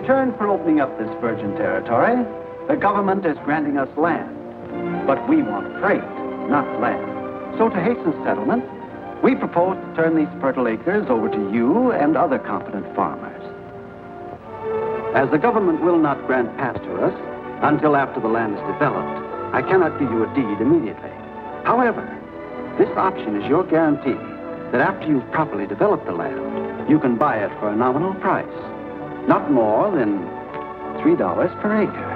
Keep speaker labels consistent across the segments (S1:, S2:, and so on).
S1: return for opening up this virgin territory, the government is granting us land. But we want freight, not land. So to hasten settlement, we propose to turn these fertile acres over to you and other competent farmers. As the government will not grant pass to us until after the land is developed, I cannot give you a deed immediately. However, this option is your guarantee that after you've properly developed the land, you can buy it for a nominal price, not more than $3 per acre.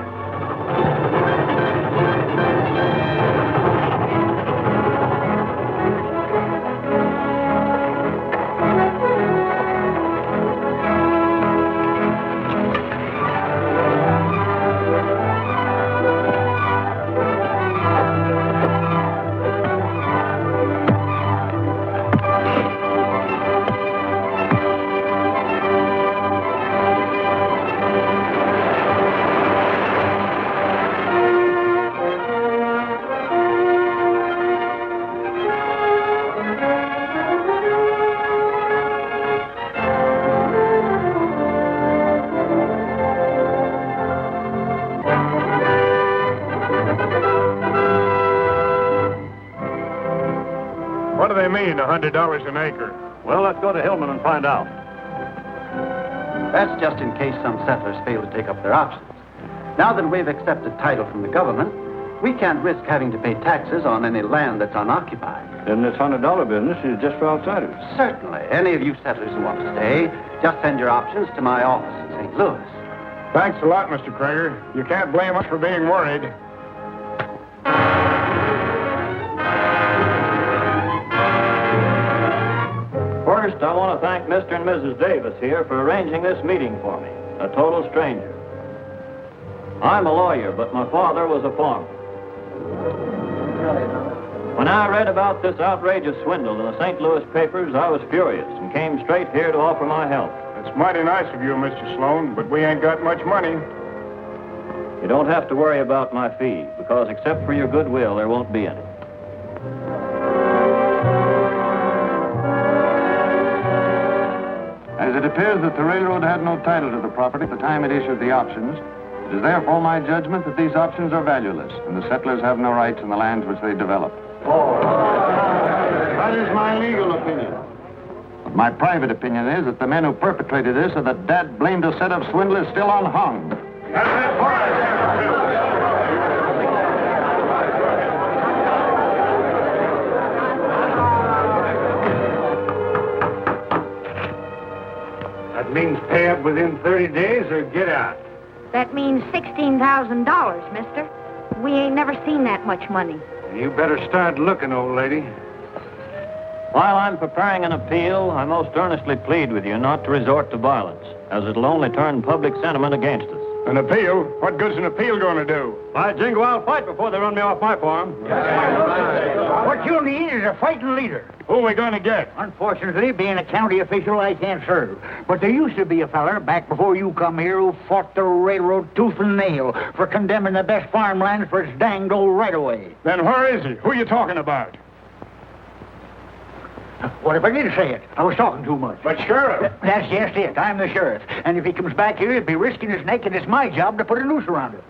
S2: $100 an acre.
S3: Well, let's go to Hillman and find out.
S1: That's just in case some settlers fail to take up their options. Now that we've accepted title from the government, we can't risk having to pay taxes on any land that's unoccupied.
S3: Then this $100 business is just for outsiders.
S1: Certainly. Any of you settlers who want to stay, just send your options to my office in St. Louis.
S2: Thanks a lot, Mr. Krager. You can't blame us for being worried.
S3: First, I want to thank Mr. and Mrs. Davis here for arranging this meeting for me, a total stranger. I'm a lawyer, but my father was a farmer. When I read about this outrageous swindle in the St. Louis papers, I was furious and came straight here to offer my help.
S2: It's mighty nice of you, Mr. Sloan, but we ain't got much money.
S3: You don't have to worry about my fee, because except for your goodwill, there won't be any.
S4: As it appears that the railroad had no title to the property at the time it issued the options, it is therefore my judgment that these options are valueless, and the settlers have no rights in the lands which they develop.
S2: That is my legal opinion.
S4: But my private opinion is that the men who perpetrated this are the dad-blamed set of swindlers still unhung.
S2: That means pay up within 30 days or get out.
S5: That means $16,000, mister. We ain't never seen that much money.
S2: You better start looking, old lady.
S3: While I'm preparing an appeal, I most earnestly plead with you not to resort to violence, as it'll only turn public sentiment against us.
S2: An appeal? What good's an appeal going to do?
S3: By jingo, I'll fight before they run me off my farm.
S6: What you'll need is a fighting leader.
S2: Who are we going to get?
S6: Unfortunately, being a county official, I can't serve. But there used to be a feller back before you come here who fought the railroad tooth and nail for condemning the best farmlands for its danged old right-of-way.
S2: Then where is he? Who are you talking about?
S6: What if I did say it? I was talking too much.
S2: But sheriff.
S6: That's just it. I'm the sheriff. And if he comes back here, he'll be risking his neck, and it's my job to put a noose around it.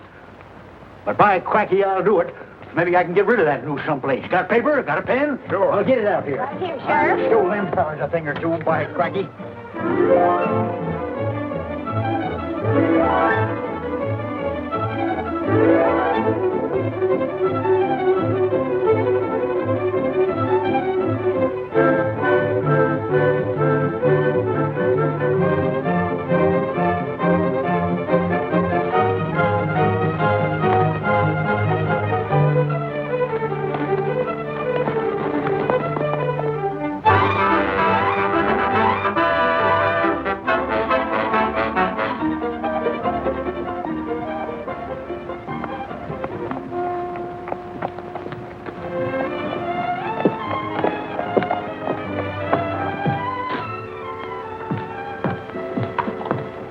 S6: But by cracky, I'll do it. Maybe I can get rid of that noose someplace. Got paper? Got a pen?
S2: Sure.
S6: I'll get it out here.
S5: Right here, Sheriff.
S6: Show them fellas a thing or two, by cracky.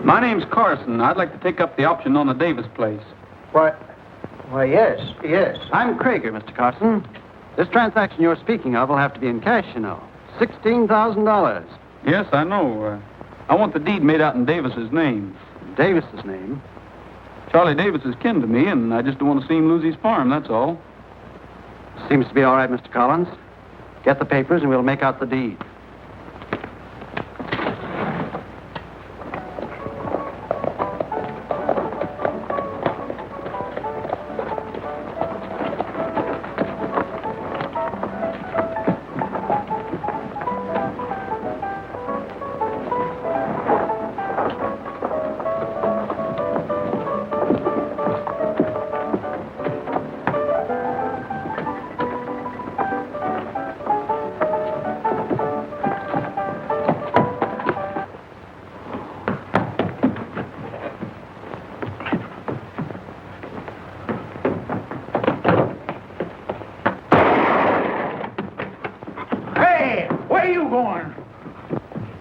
S7: My name's Carson. I'd like to take up the option on the Davis place.
S6: Why, yes.
S1: I'm Krager, Mr. Carson. This transaction you're speaking of will have to be in cash, you know. $16,000.
S7: Yes, I know. I want the deed made out in Davis's name.
S1: Davis's name.
S7: Charlie Davis is kin to me, and I just don't want to see him lose his farm, that's all.
S1: Seems to be all right, Mr. Collins. Get the papers and we'll make out the deed.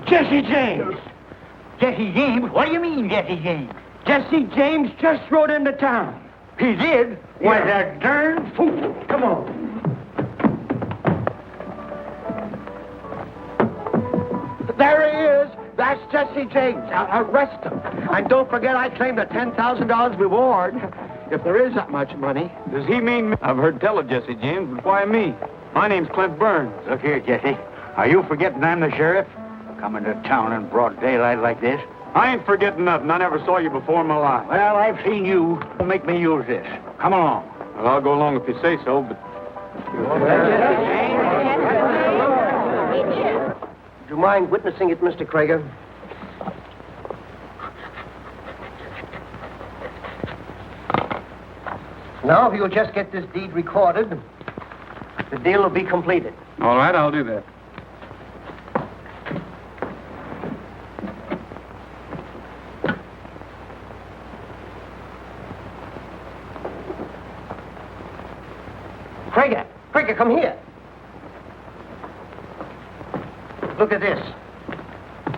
S6: Jesse James! Jesse James? What do you mean, Jesse James?
S8: Jesse James just rode into town.
S6: He did?
S8: Yeah.
S6: Was a darn fool.
S8: Come on. There he is. That's Jesse James. Arrest him. And don't forget I claim the $10,000 reward, if there is that much money.
S7: Does he mean me? I've heard tell of Jesse James, but why me? My name's Clint Burns.
S6: Look here, Jesse. Are you forgetting I'm the sheriff? Coming to town in broad daylight like this?
S7: I ain't forgetting nothing. I never saw you before in my life.
S6: Well, I've seen you. Don't make me use this. Come along.
S7: Well, I'll go along if you say so, but...
S8: Do you mind witnessing it, Mr. Krager? Now, if you'll just get this deed recorded, the deal will be completed.
S7: All right, I'll do that.
S8: Krager, come here. Look at this.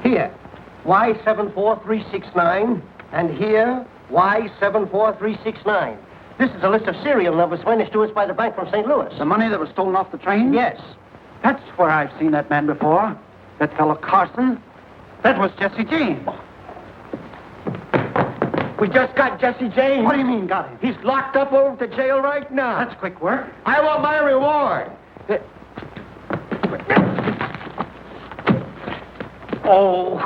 S8: Here, Y74369, and here, Y74369. This is a list of serial numbers furnished to us by the bank from St. Louis.
S1: The money that was stolen off the train?
S8: Yes.
S1: That's where I've seen that man before. That fellow Carson. That was Jesse James.
S8: We just got Jesse James.
S1: What do you mean, got him?
S8: He's locked up over at the jail right now.
S1: That's quick work.
S8: I want my reward.
S6: Oh.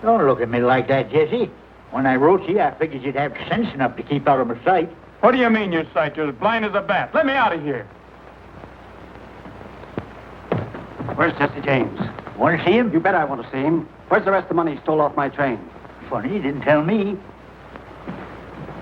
S6: Don't look at me like that, Jesse. When I wrote you, I figured you'd have sense enough to keep out of my sight.
S7: What do you mean, your sight? You're as blind as a bat. Let me out of here.
S1: Where's Jesse James?
S6: Want to see him?
S1: You bet I want to see him. Where's the rest of the money he stole off my train?
S6: Funny, you didn't tell me.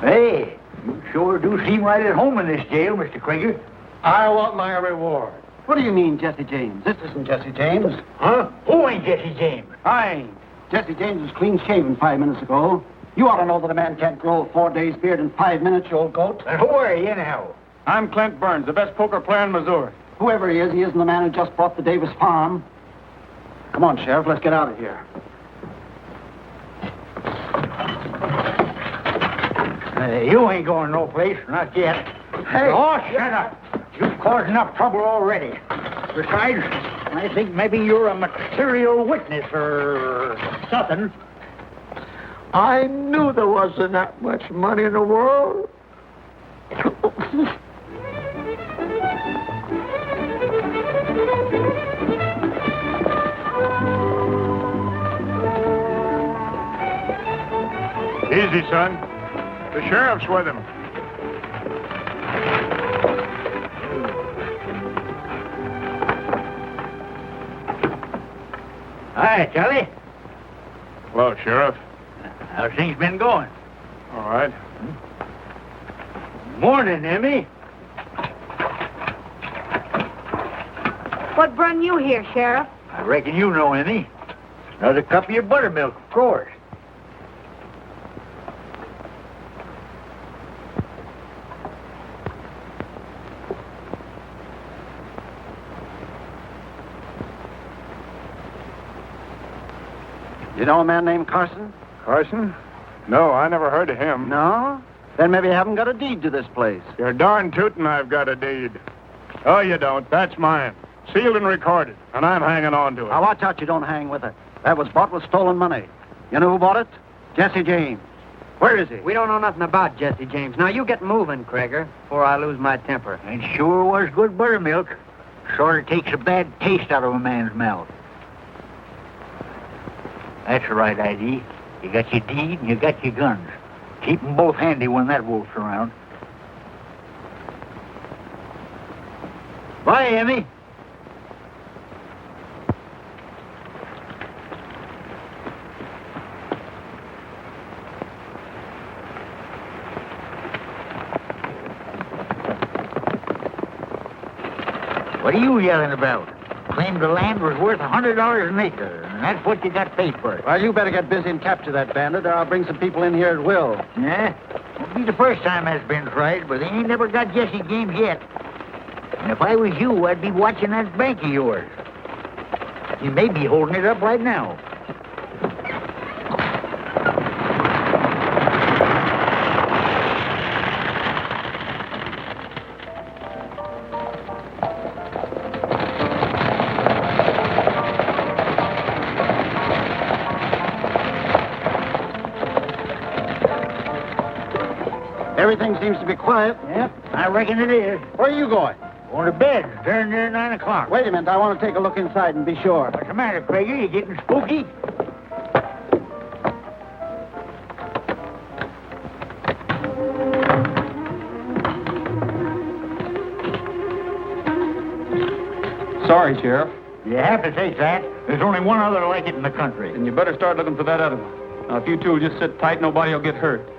S6: Hey, you sure do seem right at home in this jail, Mr. Krager.
S8: I want my reward.
S1: What do you mean, Jesse James? This isn't Jesse James.
S6: Huh? Who ain't Jesse James?
S1: I ain't. Jesse James was clean shaven 5 minutes ago. You ought to know that a man can't grow a 4 days beard in 5 minutes, you old goat.
S6: And who are you, anyhow?
S7: I'm Clint Burns, the best poker player in Missouri.
S1: Whoever he isn't the man who just bought the Davis farm. Come on, Sheriff, let's get out of here.
S6: You ain't going no place, not yet.
S8: Hey!
S6: Oh, shut up. You've caused enough trouble already. Besides, I think maybe you're a material witness or something.
S8: I knew there wasn't that much money in the world.
S2: Easy, son. The sheriff's with him.
S6: Hi, Charlie.
S2: Hello, Sheriff.
S6: How's things been going?
S2: All right.
S6: Morning, Emmy.
S5: What brung you here, Sheriff?
S6: I reckon you know, Emmy. Another cup of your buttermilk, of course.
S1: You know a man named Carson?
S2: Carson? No, I never heard of him.
S1: No? Then maybe you haven't got a deed to this place.
S2: You're darn tootin' I've got a deed. Oh, you don't. That's mine. Sealed and recorded, and I'm hanging on to it.
S1: Now, watch out you don't hang with it. That was bought with stolen money. You know who bought it? Jesse James. Where is he?
S8: We don't know nothing about Jesse James. Now, you get moving, Krager, before I lose my temper.
S6: It sure was good buttermilk. Sort of takes a bad taste out of a man's mouth. That's the right ID. You got your deed and you got your guns. Keep them both handy when that wolf's around. Bye, Emmy. What are you yelling about? Claimed the land was worth $100 an acre, and that's what you got paid for it.
S1: Well, you better get busy and capture that bandit, or I'll bring some people in here at will.
S6: Yeah? Won't be the first time that's been tried, but they ain't never got Jesse James yet. And if I was you, I'd be watching that bank of yours. He may be holding it up right now.
S1: Everything seems to be quiet.
S6: Yep, I reckon it is.
S1: Where are you going?
S6: Going to bed. Turn near 9 o'clock.
S1: Wait a minute. I want to take a look inside and be sure.
S6: What's the matter, Krager? You getting spooky?
S7: Sorry, Sheriff.
S6: You have to take that. There's only one other like it in the country.
S7: And you better start looking for that other one. Now, if you two will just sit tight, nobody will get hurt.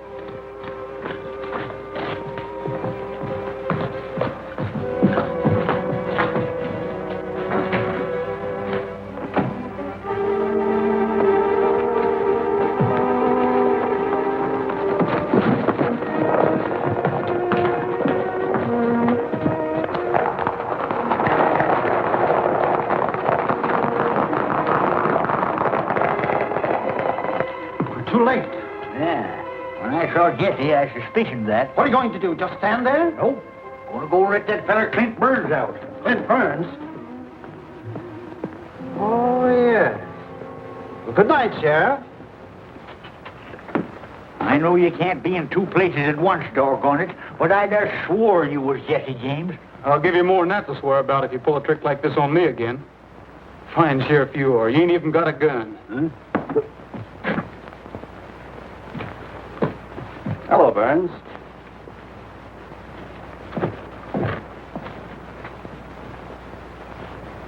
S1: Too late.
S6: Yeah. When I saw Jesse, I suspicioned that.
S1: What are you going to do? Just stand there?
S6: Nope. Gonna go let that feller Clint Burns out.
S1: Clint Burns? Oh, yes. Well, good night, Sheriff.
S6: I know you can't be in two places at once, doggone it, but I just swore you was Jesse James.
S7: I'll give you more than that to swear about if you pull a trick like this on me again. Fine sheriff you are. You ain't even got a gun.
S1: Huh? Hello, Burns.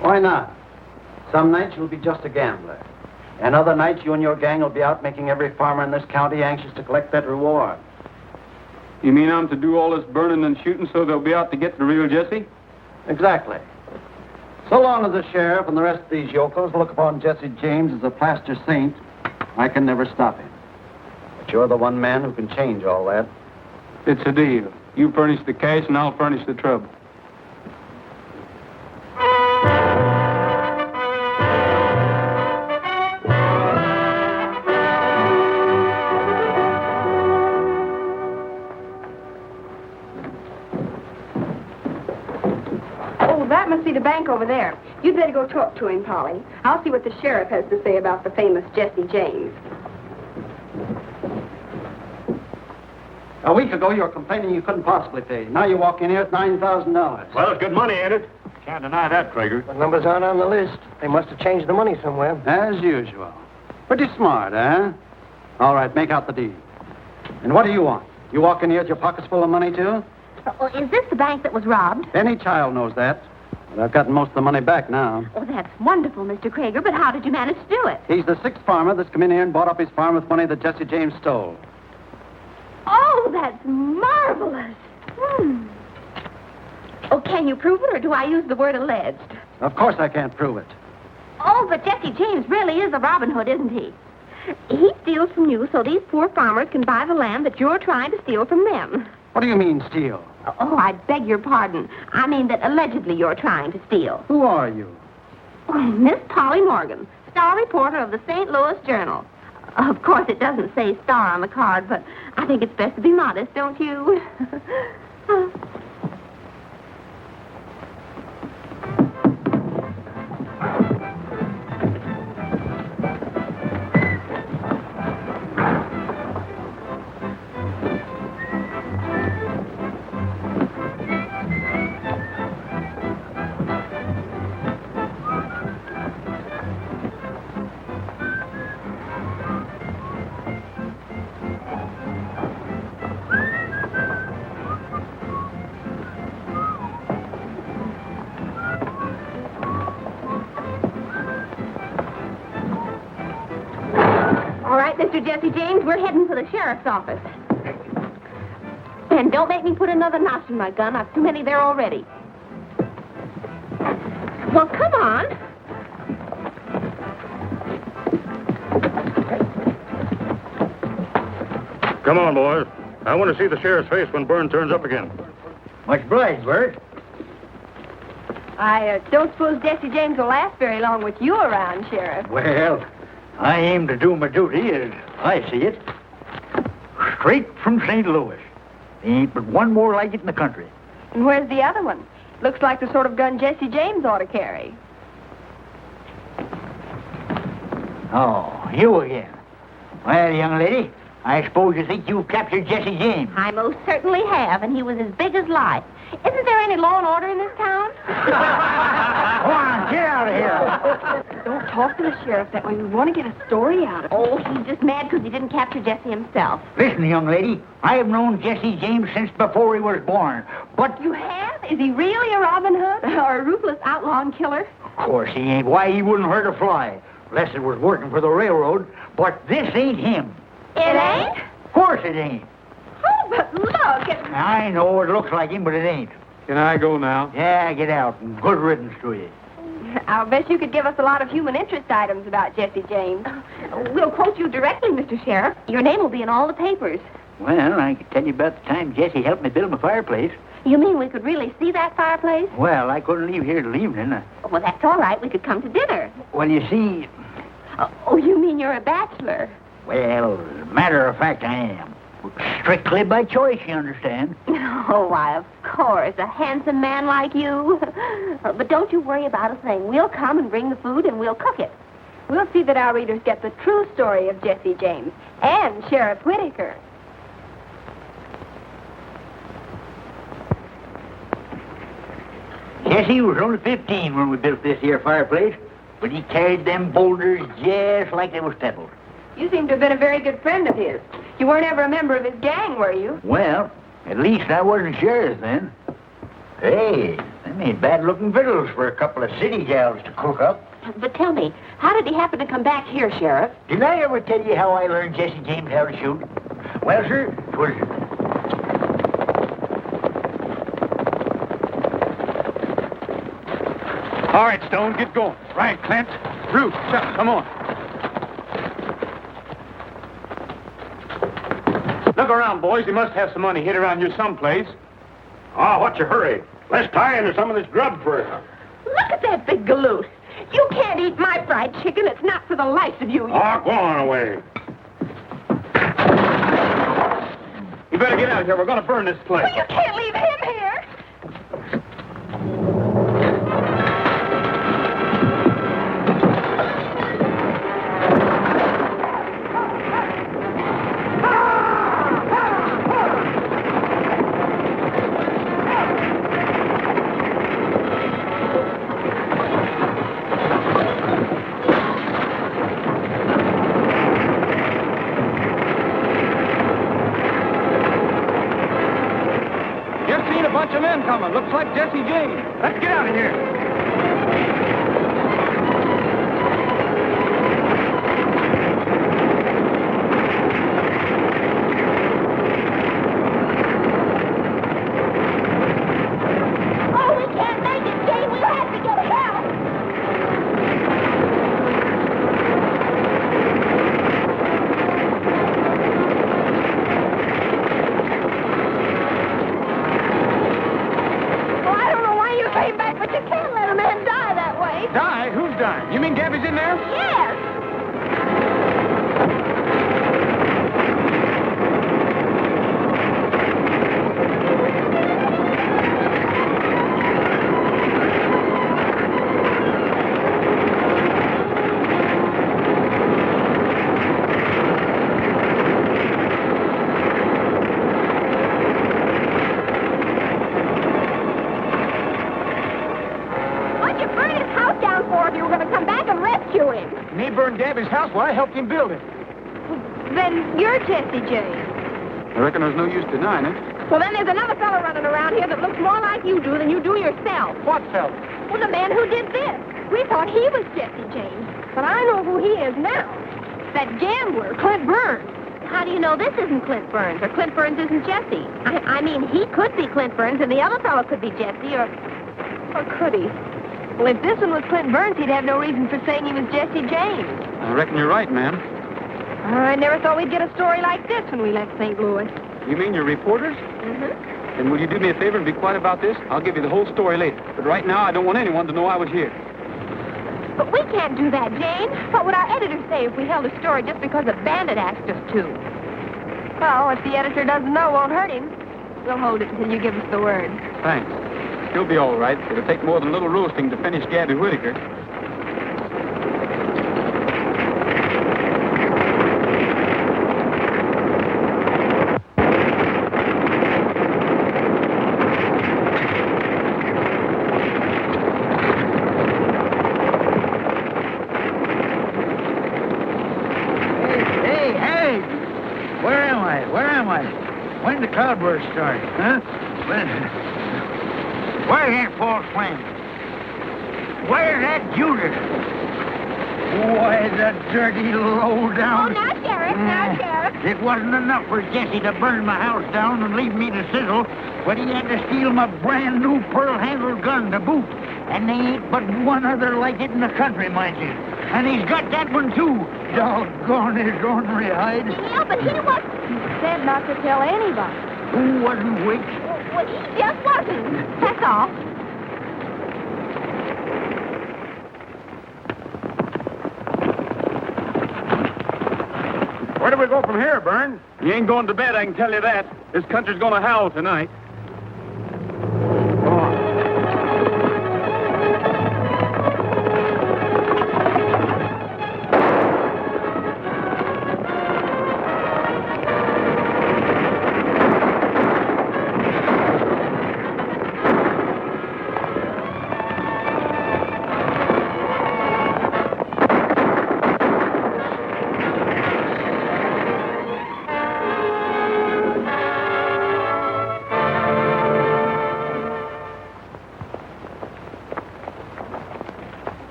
S1: Why not? Some nights you'll be just a gambler. And other nights you and your gang will be out making every farmer in this county anxious to collect that reward.
S7: You mean I'm to do all this burning and shooting so they'll be out to get the real Jesse?
S1: Exactly. So long as the sheriff and the rest of these yokels look upon Jesse James as a plaster saint, I can never stop him. But you're the one man who can change all that.
S7: It's a deal. You furnish the cash and I'll furnish the trouble.
S9: That must be the bank over there. You'd better go talk to him, Polly. I'll see what the sheriff has to say about the famous Jesse James.
S1: A week ago, you were complaining you couldn't possibly pay. Now you walk in here at $9,000.
S2: Well, it's good money, ain't it?
S8: Can't deny that, Krager.
S10: The numbers aren't on the list. They must have changed the money somewhere.
S1: As usual. Pretty smart, huh? All right, make out the deed. And what do you want? You walk in here with your pockets full of money, too?
S5: Is this the bank that was robbed?
S1: Any child knows that. But I've gotten most of the money back now.
S5: Oh, that's wonderful, Mr. Krager, but how did you manage to do it?
S1: He's the sixth farmer that's come in here and bought up his farm with money that Jesse James stole.
S5: Oh, that's marvelous. Oh, can you prove it, or do I use the word alleged?
S1: Of course I can't prove it.
S5: Oh, but Jesse James really is a Robin Hood, isn't he? He steals from you so these poor farmers can buy the land that you're trying to steal from them.
S1: What do you mean, steal?
S5: Oh, I beg your pardon. I mean that allegedly you're trying to steal.
S1: Who are you?
S5: Oh, Miss Polly Morgan, star reporter of the St. Louis Journal. Of course, it doesn't say star on the card, but I think it's best to be modest, don't you? Mr. Jesse James, we're heading for the sheriff's office. And don't make me put another notch in my gun. I've too many there already. Well, come on.
S2: Come on, boys. I want to see the sheriff's face when Byrne turns up again.
S6: Much obliged, Bert.
S9: I don't suppose Jesse James will last very long with you around, Sheriff.
S6: Well, I aim to do my duty as I see it. Straight from St. Louis. There ain't but one more like it in the country.
S9: And where's the other one? Looks like the sort of gun Jesse James ought to carry.
S6: Oh, you again. Well, young lady, I suppose you think you've captured Jesse James.
S5: I most certainly have, and he was as big as life. Isn't there any law and order in this town?
S6: Go on, get out of here.
S9: Don't talk to the sheriff that way. We want to get a story out of him.
S5: Oh, he's just mad because he didn't capture Jesse himself.
S6: Listen, young lady, I have known Jesse James since before he was born. But
S9: You have? Is he really a Robin Hood? Or a ruthless outlaw and killer?
S6: of course he ain't. Why, he wouldn't hurt a fly. Unless it was working for the railroad. But this ain't him.
S5: It ain't?
S6: Of course it ain't.
S9: Oh, but look.
S6: I know it looks like him, but it ain't.
S7: Can I go now?
S6: Yeah, get out. And good riddance to you.
S9: I'll bet you could give us a lot of human interest items about Jesse James.
S5: We'll quote you directly, Mr. Sheriff. Your name will be in all the papers.
S6: Well, I could tell you about the time Jesse helped me build my fireplace.
S5: You mean we could really see that fireplace?
S6: Well, I couldn't leave here till evening.
S5: Well, that's all right. We could come to dinner.
S6: Well, you see...
S5: Oh, you mean you're a bachelor?
S6: Well, matter of fact, I am. Strictly by choice, you understand.
S5: Oh, why, of course. A handsome man like you. But don't you worry about a thing. We'll come and bring the food, and we'll cook it.
S9: We'll see that our readers get the true story of Jesse James and Sheriff Whitaker.
S6: Jesse was only 15 when we built this here fireplace, but he carried them boulders just like they was pebbles.
S9: You seem to have been a very good friend of his. You weren't ever a member of his gang, were you?
S6: Well, at least I wasn't sheriff then. Hey, them ain't bad-looking victuals for a couple of city gals to cook up.
S5: But tell me, how did he happen to come back here, Sheriff?
S6: Didn't I ever tell you how I learned Jesse James how to shoot? Well, sir, 'twas...
S7: All right, Stone, get going. Right, Clint. Ruth, Chuck, come on. Look around, boys. You must have some money hid around here someplace.
S2: Oh, what's your hurry? Let's tie into some of this grub first.
S5: Look at that big galoot. You can't eat my fried chicken. It's not for the life of you.
S2: Oh, go on away.
S7: You better get out of here. We're going to burn this place.
S5: Well, you can't leave him here.
S7: Looks like Jesse James. Let's get out of here.
S5: Oh, we can't make it, Kane. We'll have to get help. Came back, but you can't let a man die that way.
S7: Die? Who's dying? You mean Gabby's in there?
S5: Yes.
S10: burned Gabby's house while I helped him build it.
S5: Then you're Jesse James.
S7: I reckon there's no use denying it.
S5: Well, then there's another fellow running around here that looks more like you do than you do yourself.
S10: What fella?
S5: Well, the man who did this. We thought he was Jesse James, but I know who he is now. That gambler, Clint Burns. How do you know this isn't Clint Burns, or Clint Burns isn't Jesse? I mean, he could be Clint Burns, and the other fellow could be Jesse, or could he? Well, if this one was Clint Burns, he'd have no reason for saying he was Jesse James.
S7: I reckon you're right, ma'am.
S5: I never thought we'd get a story like this when we left St. Louis.
S7: You mean you're reporters?
S5: Mm-hmm.
S7: Then will you do me a favor and be quiet about this? I'll give you the whole story later. But right now, I don't want anyone to know I was here.
S5: But we can't do that, Jane. What would our editor say if we held a story just because a bandit asked us to? Well, if the editor doesn't know, it won't hurt him. We'll hold it until you give us the word.
S7: Thanks. You'll be all right. It'll take more than a little roasting to finish Gabby Whitaker.
S6: When the cloudburst start, huh? Where's that false flame? Where's that Judas? Why, the dirty low-down...
S5: Oh, now, Sheriff, now, Sheriff.
S6: It wasn't enough for Jesse to burn my house down and leave me to sizzle, but he had to steal my brand-new pearl-handled gun to boot. And there ain't but one other like it in the country, mind you. And he's got that one, too. Doggone his ornery hide.
S5: Yeah, but he wasn't... He said not to tell anybody.
S6: Who wasn't which?
S5: Well, he just wasn't. That's all.
S2: Where do we go from here, Burns?
S7: You ain't going to bed, I can tell you that. This country's going to howl tonight.
S2: Go on.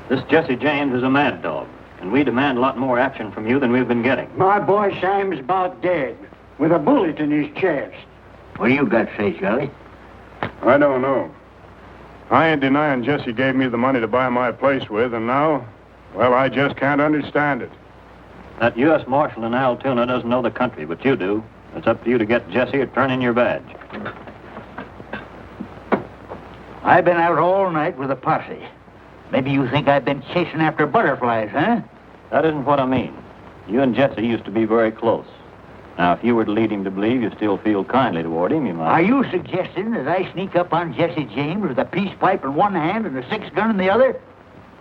S3: This Jesse James is a mad dog, and we demand a lot more action from you than we've been getting.
S6: My boy Sam's about dead, with a bullet in his chest. What do you got to say, Charlie?
S2: I don't know. I ain't denying Jesse gave me the money to buy my place with, and now, well, I just can't understand it.
S3: That U.S. Marshal in Altoona doesn't know the country, but you do. It's up to you to get Jesse or turn in your badge.
S6: I've been out all night with a posse. Maybe you think I've been chasing after butterflies, huh?
S3: That isn't what I mean. You and Jesse used to be very close. Now, if you were to lead him to believe you still feel kindly toward him, you might...
S6: Are you suggesting that I sneak up on Jesse James with a peace pipe in one hand and a six-gun in the other?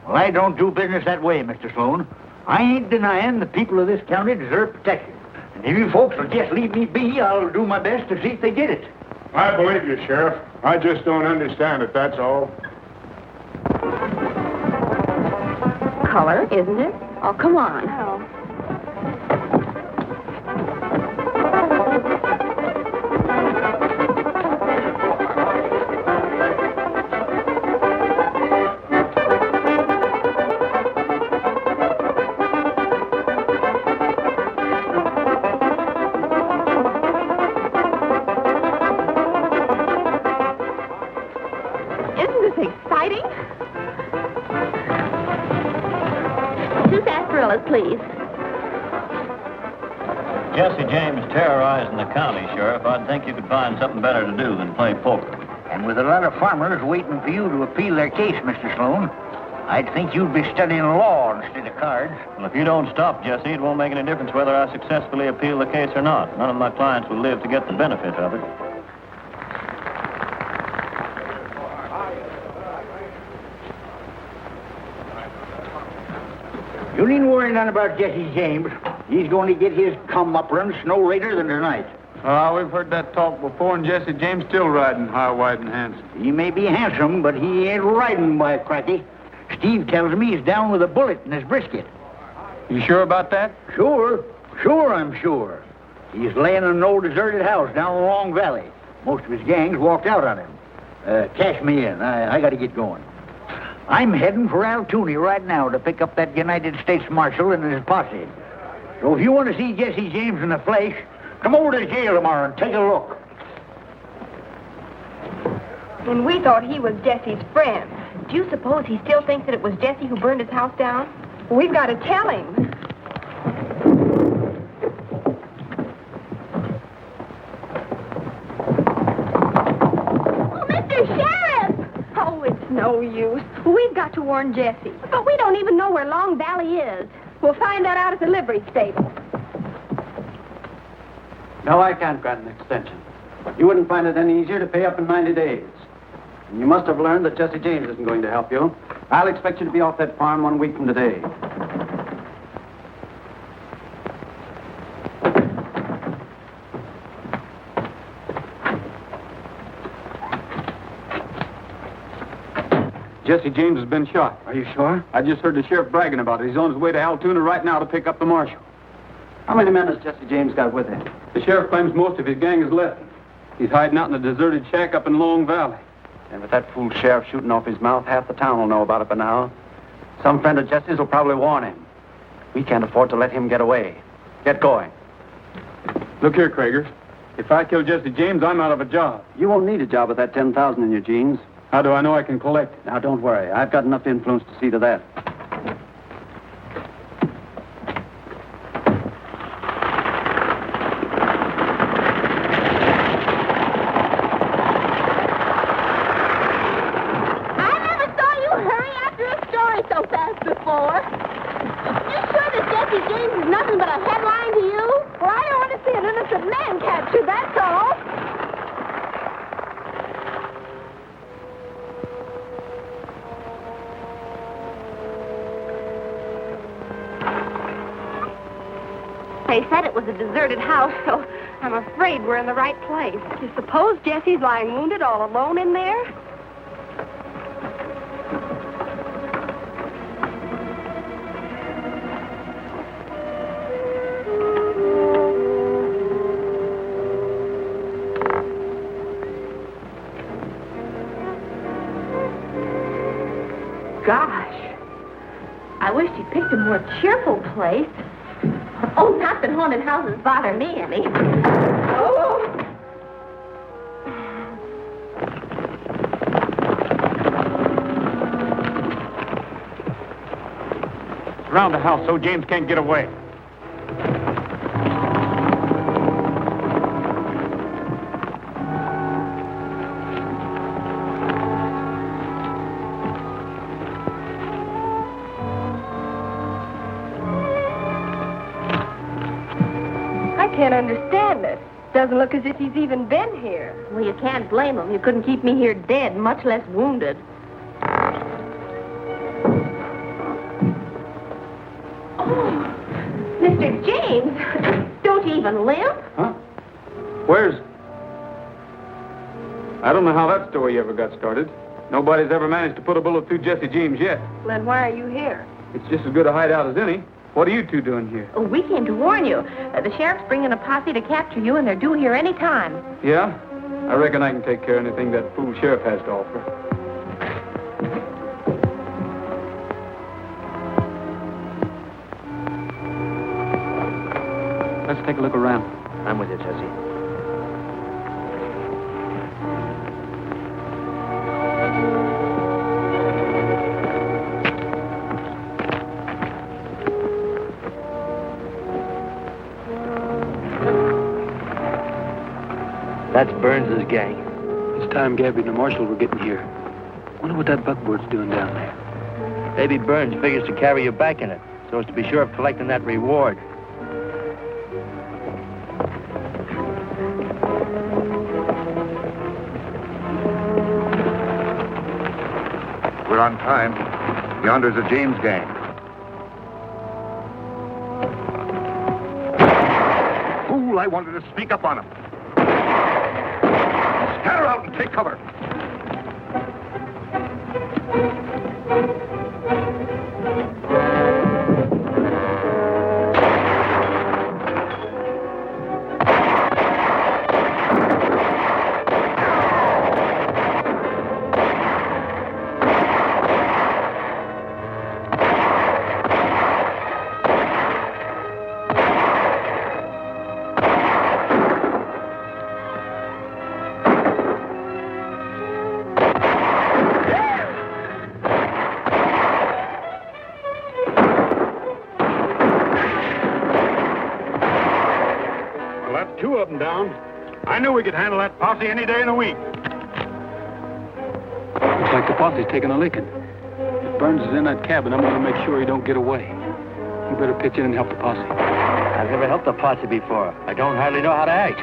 S6: Well, I don't do business that way, Mr. Sloan. I ain't denying the people of this county deserve protection. And if you folks will just leave me be, I'll do my best to see if they get it.
S2: I believe you, Sheriff. I just don't understand it, that's all.
S5: Color, isn't it? Oh, come on.
S9: Oh.
S5: Isn't this exciting? Two sarsaparillas, please.
S3: Jesse James terrorizing the county, Sheriff. I'd think you could find something better to do than play poker.
S6: And with a lot of farmers waiting for you to appeal their case, Mr. Sloan, I'd think you'd be studying law instead of cards.
S3: Well, if you don't stop, Jesse, it won't make any difference whether I successfully appeal the case or not. None of my clients will live to get the benefit of it.
S6: You needn't worry none about Jesse James. He's going to get his come-up-run no later than tonight.
S7: We've heard that talk before, and Jesse James still riding high, wide, and handsome.
S6: He may be handsome, but he ain't riding, by cracky. Steve tells me he's down with a bullet in his brisket.
S7: You sure about that?
S6: Sure. Sure, I'm sure. He's laying in an old deserted house down the Long Valley. Most of his gang's walked out on him. Cash me in. I got to get going. I'm heading for Altoona right now to pick up that United States Marshal and his posse. So if you want to see Jesse James in the flesh, come over to the jail tomorrow and take a look.
S5: And we thought he was Jesse's friend. Do you suppose he still thinks that it was Jesse who burned his house down?
S9: We've got to tell him.
S5: Oh, Mr. Sheriff!
S9: Oh, it's no use.
S5: We've got to warn Jesse. But we don't even know where Long Valley is.
S9: We'll find that out at the livery stable.
S1: No, I can't grant an extension. You wouldn't find it any easier to pay up in 90 days. And you must have learned that Jesse James isn't going to help you. I'll expect you to be off that farm 1 week from today.
S7: Jesse James has been shot.
S1: Are you sure?
S7: I just heard the sheriff bragging about it. He's on his way to Altoona right now to pick up the marshal.
S1: How many men has Jesse James got with him?
S7: The sheriff claims most of his gang is left. He's hiding out in a deserted shack up in Long Valley.
S1: And with that fool sheriff shooting off his mouth, half the town will know about it by now. Some friend of Jesse's will probably warn him. We can't afford to let him get away. Get going.
S7: Look here, Kragers. If I kill Jesse James, I'm out of a job.
S1: You won't need a job with that 10,000 in your jeans.
S7: How do I know I can collect it?
S1: Now, don't worry. I've got enough influence to see to that.
S5: I never saw you hurry after a story so fast before. You sure that Jesse James is nothing but a headline to you?
S9: Well, I don't want to see an innocent man captured, that's all.
S5: They said it was a deserted house, so I'm afraid we're in the right place.
S9: You suppose Jesse's lying wounded all alone in there?
S5: Gosh, I wish he'd picked a more cheerful place. Oh, not that haunted houses bother me any. Oh!
S7: Surround the house so James can't get away.
S9: I can't understand it. Doesn't look as if he's even been here.
S5: Well, you can't blame him. You couldn't keep me here dead, much less wounded. Oh, Mr. James, don't you even limp?
S7: Huh? Where's... I don't know how that story ever got started. Nobody's ever managed to put a bullet through Jesse James yet.
S9: Then why are you here?
S7: It's just as good a hideout as any. What are you two doing here?
S5: Oh, we came to warn you. The sheriff's bringing a posse to capture you, and they're due here any time.
S7: Yeah? I reckon I can take care of anything that fool sheriff has to offer.
S1: Let's take a look around.
S6: I'm with you, Jesse.
S11: That's Burns' gang.
S12: It's time Gabby and the marshal were getting here. Wonder what that buckboard's doing down there.
S11: Maybe Burns figures to carry you back in it, so as to be sure of collecting that reward.
S4: We're on time. Yonder's a James gang. Fool, I wanted to sneak up on him. Scatter out and take cover.
S2: knew we could handle that posse any day in the week.
S12: Looks like the posse's taking a licking. If Burns is in that cabin, I'm going to make sure he don't get away. You better pitch in and help the posse.
S11: I've never helped a posse before. I don't hardly know how to act.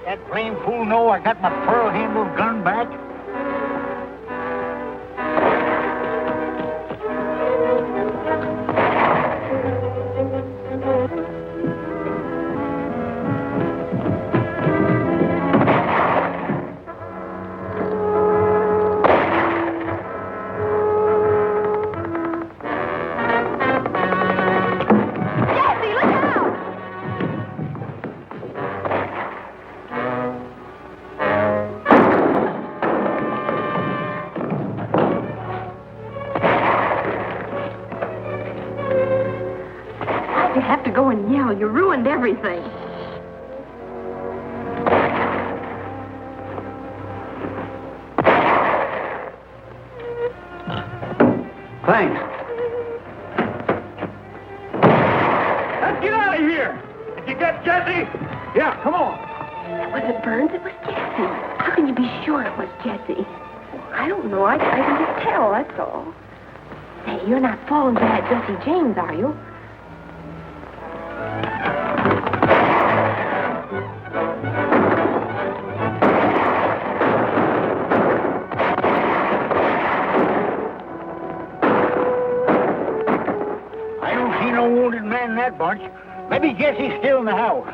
S6: That blame fool know I got my pearl-handled gun back?
S5: Go and yell. You ruined everything.
S1: Thanks.
S2: Let's get out of here. Did you get Jesse? Yeah, come on.
S5: It wasn't Burns. It was Jesse. How can you be sure it was Jesse? I don't know. I can just tell, that's all. Hey, you're not falling for that Jesse James, are you?
S6: In that bunch. Maybe Jesse's still in the house.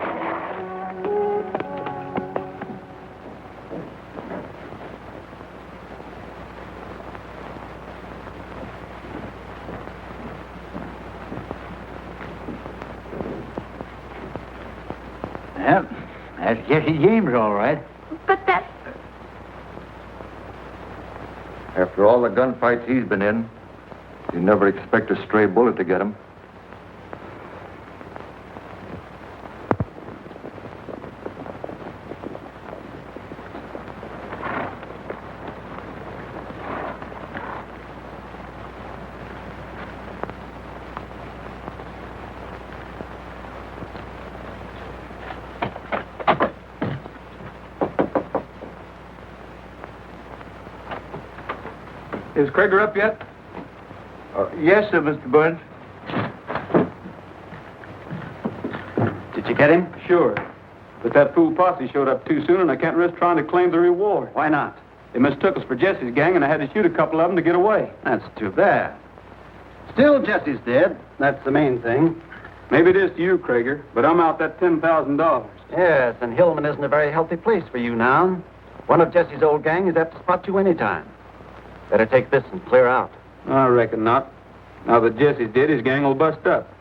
S6: Well, that's Jesse James, all right.
S5: But that...
S4: After all the gunfights he's been in, you never expect a stray bullet to get him.
S7: Is Krager up yet?
S4: Yes, sir, Mr. Burns.
S1: Did you get him?
S7: Sure. But that fool posse showed up too soon, and I can't risk trying to claim the reward.
S1: Why not?
S7: They mistook us for Jesse's gang, and I had to shoot a couple of them to get away.
S1: That's too bad. Still, Jesse's dead. That's the main thing.
S7: Maybe it is to you, Krager, but I'm out that $10,000.
S1: Yes, and Hillman isn't a very healthy place for you now. One of Jesse's old gang is apt to spot you any time. Better take this and clear out.
S7: I reckon not. Now that Jesse's dead, his gang will bust up.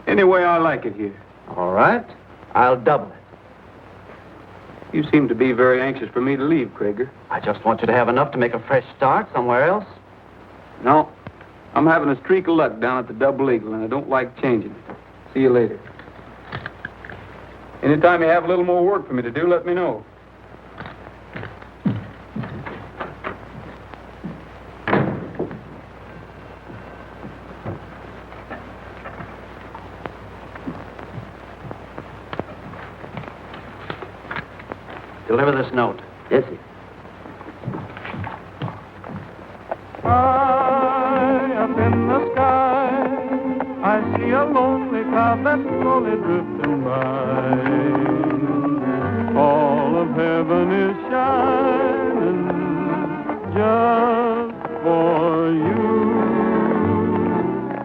S7: Anyway, I like it here.
S1: All right. I'll double it.
S7: You seem to be very anxious for me to leave, Krager.
S1: I just want you to have enough to make a fresh start somewhere else.
S7: No, I'm having a streak of luck down at the Double Eagle, and I don't like changing it. See you later. Anytime you have a little more work for me to do, let me know.
S1: Deliver this note.
S6: Jesse.
S13: High up in the sky, I see a lonely cloud that's slowly drifting by. All of heaven is shining just for you.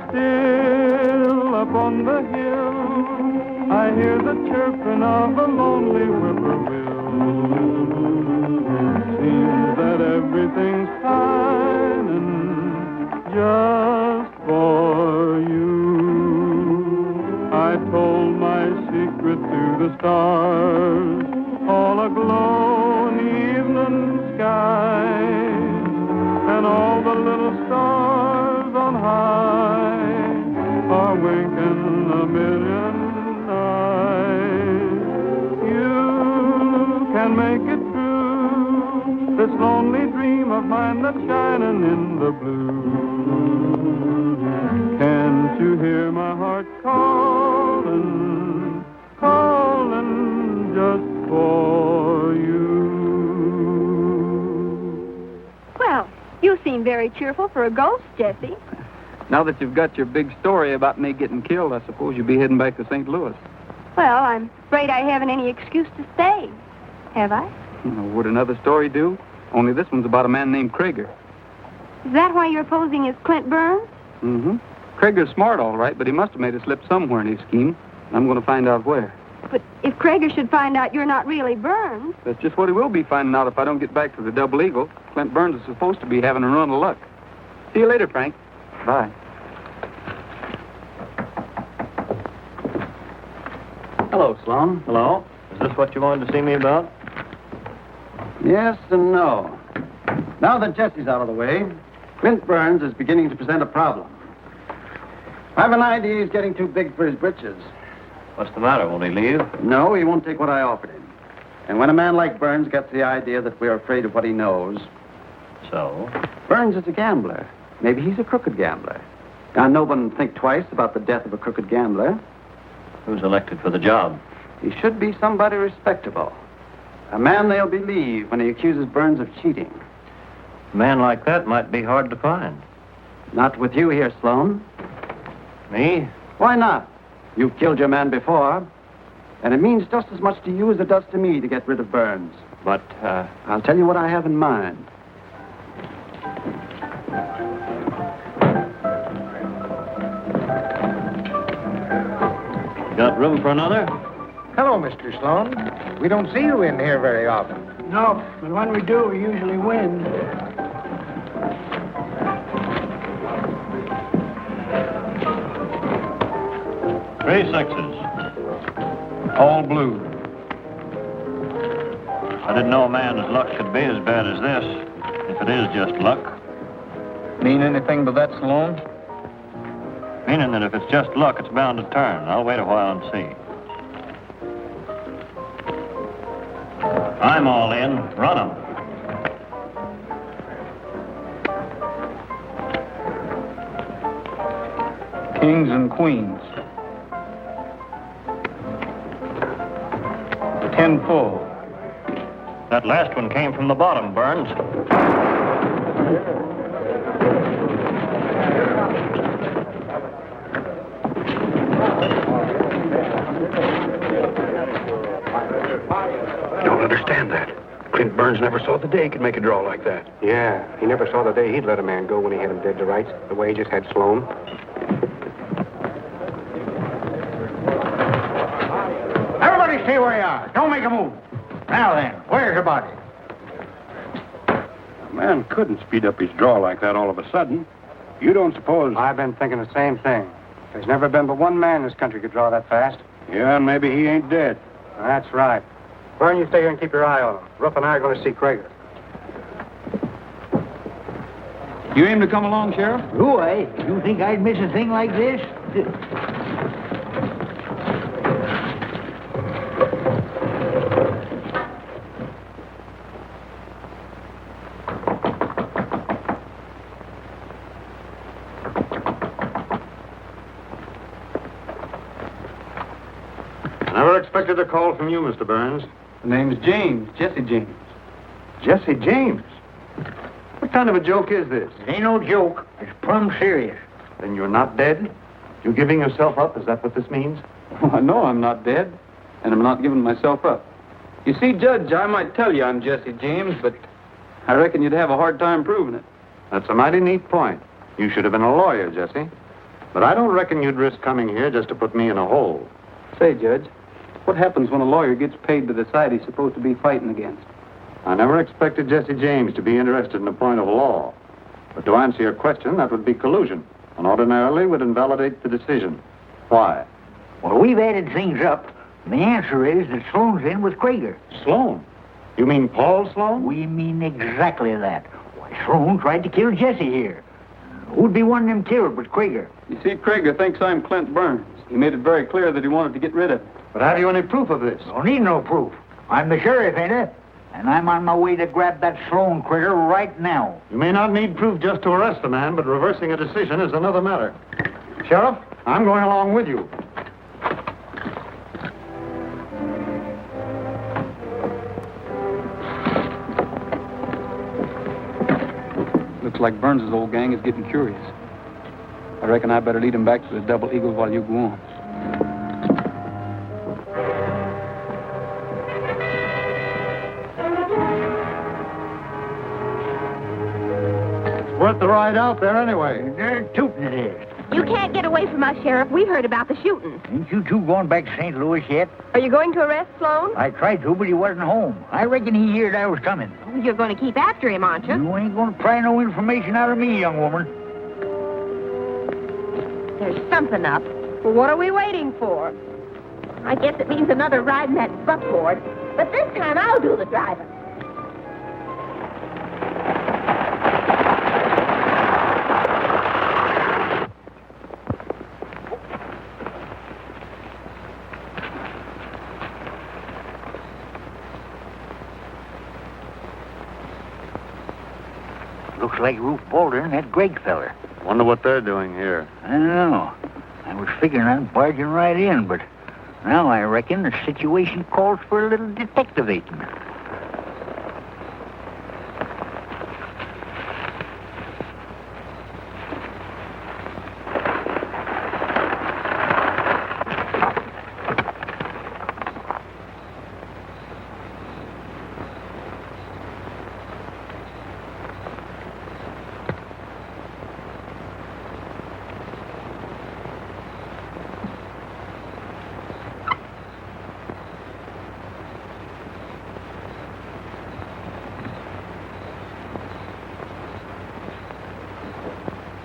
S13: Still up on the hill, I hear the chirping of a lonely whippoorwill. Seems that everything's shining just for you. I told my secret to the stars, all aglow in the evening sky, and all the little stars on high are in a million eyes. You can make it true, this lonely dream of mine that's shining in the blue. Can't you hear my heart calling, calling just for you?
S9: Well, you seem very cheerful for a ghost, Jesse.
S12: Now that you've got your big story about me getting killed, I suppose you'll be heading back to St. Louis.
S9: Well, I'm afraid I haven't any excuse to stay. Have I?
S12: Would another story do? Only this one's about a man named Krieger.
S9: Is that why you're posing as Clint Burns?
S12: Mm-hmm. Krieger's smart, all right, but he must have made a slip somewhere in his scheme. I'm going to find out where.
S9: But if Krieger should find out you're not really Burns...
S12: That's just what he will be finding out if I don't get back to the Double Eagle. Clint Burns is supposed to be having a run of luck. See you later, Frank. Bye.
S1: Hello, Sloan.
S3: Hello? Is this what you wanted to see me about?
S1: Yes and no. Now that Jesse's out of the way, Clint Burns is beginning to present a problem. I have an idea he's getting too big for his britches.
S3: What's the matter? Won't he leave?
S1: No, he won't take what I offered him. And when a man like Burns gets the idea that we're afraid of what he knows...
S3: So?
S1: Burns is a gambler. Maybe he's a crooked gambler. Now, no one would think twice about the death of a crooked gambler.
S3: Who's elected for the job?
S1: He should be somebody respectable. A man they'll believe when he accuses Burns of cheating.
S3: A man like that might be hard to find.
S1: Not with you here, Sloan.
S3: Me?
S1: Why not? You've killed your man before. And it means just as much to you as it does to me to get rid of Burns.
S3: But,
S1: I'll tell you what I have in mind.
S3: Got room for another?
S8: Hello, Mr. Sloan. We don't see you in here very often.
S10: No, but when we do, we usually win.
S3: 3 6s. All blue. I didn't know a man's luck could be as bad as this, if it is just luck.
S12: Mean anything by that, Sloan?
S3: Meaning that if it's just luck, it's bound to turn. I'll wait a while and see. I'm all in. Run 'em.
S12: Kings and queens. 10 full.
S3: That last one came from the bottom, Burns.
S2: Don't understand that. Clint Burns never saw the day he could make a draw like that.
S4: Yeah, he never saw the day he'd let a man go when he had him dead to rights, the way he just had Sloan.
S6: Everybody stay where you are. Don't make a move. Now then, where's your body?
S2: A man couldn't speed up his draw like that all of a sudden. You don't suppose...
S4: I've been thinking the same thing. There's never been but one man in this country could draw that fast.
S2: Yeah, and maybe he ain't dead.
S4: That's right. Burn, you stay here and keep your eye on him. Ruff and I are going to see Krieger.
S12: You aim to come along, Sheriff?
S6: Who, eh? You think I'd miss a thing like this?
S2: Never expected a call from you, Mr. Burns.
S12: The name's James, Jesse James.
S2: Jesse James? What kind of a joke is this?
S6: It ain't no joke. It's plumb serious.
S2: Then you're not dead? You giving yourself up? Is that what this means?
S12: Well, I know I'm not dead, and I'm not giving myself up. You see, Judge, I might tell you I'm Jesse James, but I reckon you'd have a hard time proving it.
S2: That's a mighty neat point. You should have been a lawyer, Jesse. But I don't reckon you'd risk coming here just to put me in a hole.
S12: Say, Judge, what happens when a lawyer gets paid to the side he's supposed to be fighting against?
S2: I never expected Jesse James to be interested in a point of law. But to answer your question, that would be collusion, and ordinarily would invalidate the decision. Why?
S6: Well, we've added things up. And the answer is that Sloan's in with Krieger.
S2: Sloan? You mean Paul Sloan?
S6: We mean exactly that. Why, Sloan tried to kill Jesse here. Who'd be wanting him killed but Krieger?
S12: You see, Krieger thinks I'm Clint Burns. He made it very clear that he wanted to get rid of it.
S2: But have you any proof of this?
S6: Don't need no proof. I'm the sheriff, ain't I? And I'm on my way to grab that Sloan critter right now.
S2: You may not need proof just to arrest a man, but reversing a decision is another matter. Sheriff, I'm going along with you.
S12: Looks like Burns's old gang is getting curious. I reckon I better lead him back to the Double Eagle while you go on.
S2: Worth the ride out there anyway.
S6: They're tooting it is.
S5: You can't get away from us, Sheriff. We've heard about the shooting.
S6: Ain't you two going back to St. Louis yet?
S5: Are you going to arrest Sloan?
S6: I tried to, but he wasn't home. I reckon he heard I was coming.
S5: Oh, you're going to keep after him, aren't you?
S6: You ain't going to pry no information out of me, young woman.
S5: There's something up. Well, what are we waiting for? I guess it means another ride in that buckboard. But this time I'll do the driving.
S6: Looks like Ruth Boulder and that Greg feller.
S2: Wonder what they're doing here.
S6: I don't know. I was figuring on barging right in, but now I reckon the situation calls for a little detectivating.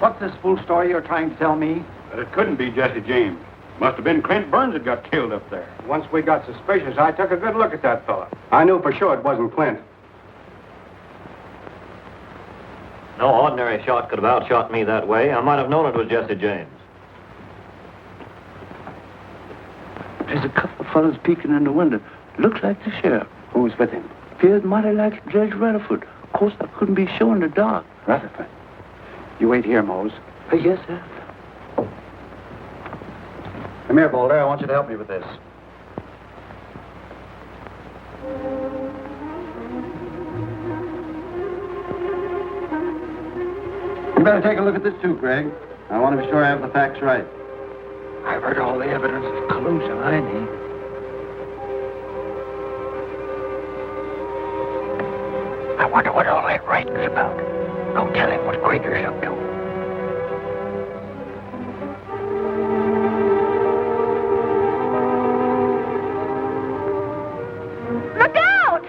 S1: What's this fool story you're trying to tell me?
S4: But it couldn't be Jesse James. Must have been Clint Burns that got killed up there. Once we got suspicious, I took a good look at that fella. I knew for sure it wasn't Clint.
S3: No ordinary shot could have outshot me that way. I might have known it was Jesse James.
S10: There's a couple of fellas peeking in the window. Looks like the sheriff.
S1: Who's with him?
S10: Appears mighty like Judge Rutherford. Of course, I couldn't be sure in the dark.
S1: Rutherford. You wait here, Mose.
S10: Yes, sir.
S2: Come here, Boulder. I want you to help me with this. You better take a look at this, too, Greg. I want to be sure I have the facts right.
S10: I've heard all the evidence of collusion, I need.
S6: I wonder what all that writing's about. Don't tell him what Gregor's up to.
S5: Look out!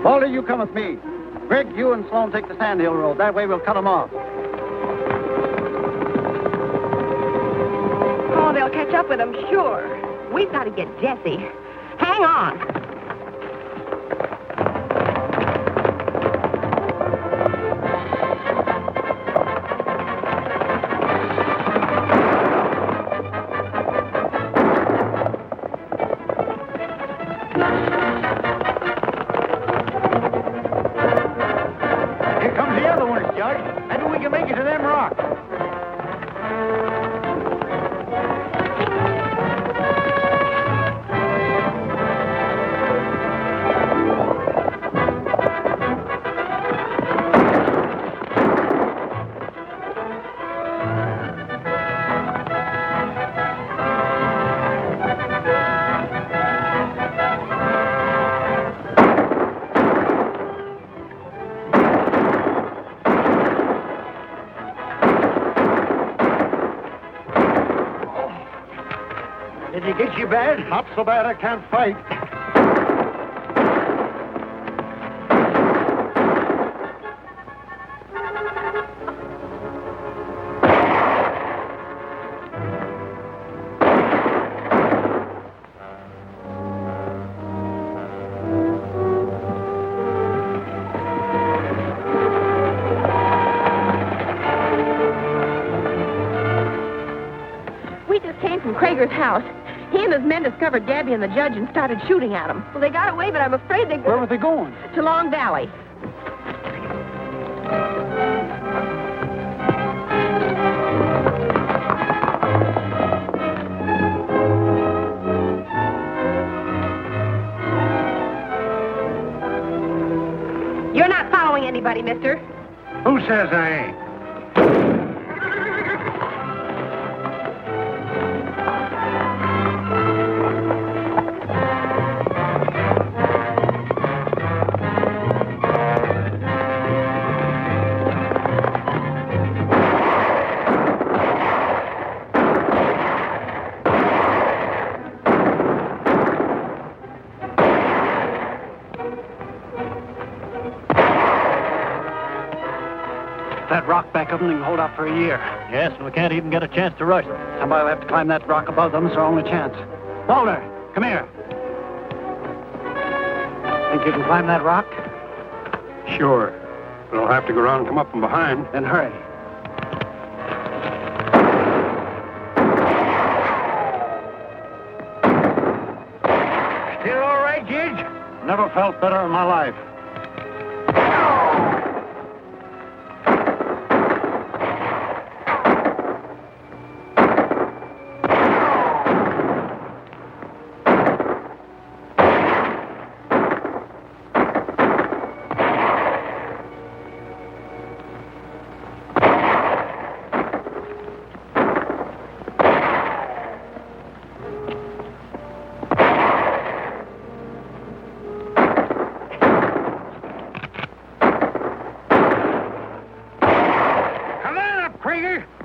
S1: Boulder, you come with me. Greg, you and Sloan take the Sandhill Road. That way we'll cut them off.
S5: Oh, they'll catch up with them, sure. We've got to get Jesse. Hang on.
S6: Here comes the other ones, Judge. Maybe we can make it to them rocks. Did he get you bad?
S2: Not so bad I can't fight.
S5: nigger's house. He and his men discovered Gabby and the judge and started shooting at him. Well, they got away, but I'm afraid they...
S12: Where were they going?
S5: To Long Valley. You're not following anybody, mister.
S6: Who says I ain't?
S1: That rock back of them can hold out for a year.
S11: Yes, and we can't even get a chance to rush them.
S1: Somebody will have to climb that rock above them. It's our only chance. Walter, come here. Think you can climb that rock?
S4: Sure. But I'll have to go around and come up from behind.
S1: Then hurry.
S6: Still all right, Judge?
S4: Never felt better in my life.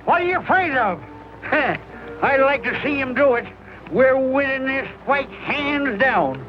S6: What are you afraid of? I'd like to see him do it. We're winning this fight hands down.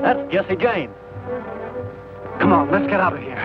S11: That's Jesse James.
S1: Come on, let's get out of here.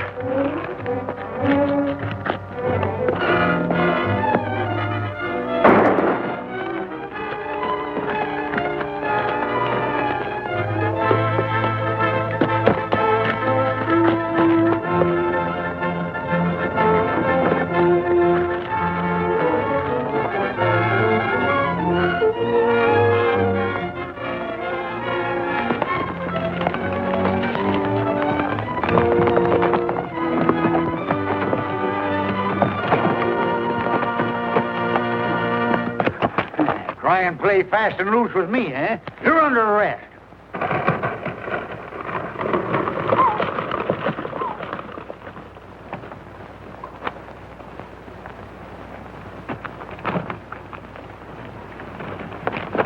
S6: Try and play fast and loose with me, eh? You're under arrest.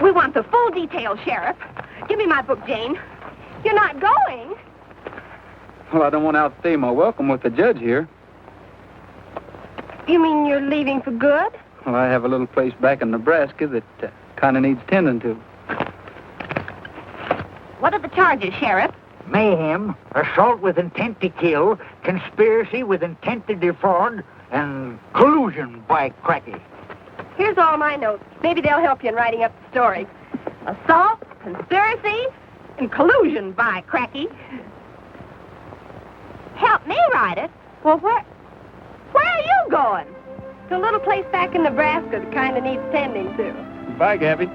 S5: We want the full details, Sheriff. Give me my book, Jane. You're not going.
S12: Well, I don't want to outstay my welcome with the judge here.
S5: You mean you're leaving for good?
S12: Well, I have a little place back in Nebraska that kind of needs tending to.
S5: What are the charges, Sheriff?
S6: Mayhem, assault with intent to kill, conspiracy with intent to defraud, and collusion by cracky.
S5: Here's all my notes. Maybe they'll help you in writing up the story. Assault, conspiracy, and collusion by cracky. Help me write it? Well, where are you going? To a little place back in Nebraska that kind of needs tending to.
S12: Bye, Gabby.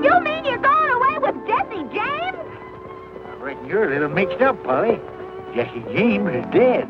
S5: You mean you're going away with Jesse James?
S6: I reckon you're a little mixed up, Polly. Jesse James is dead.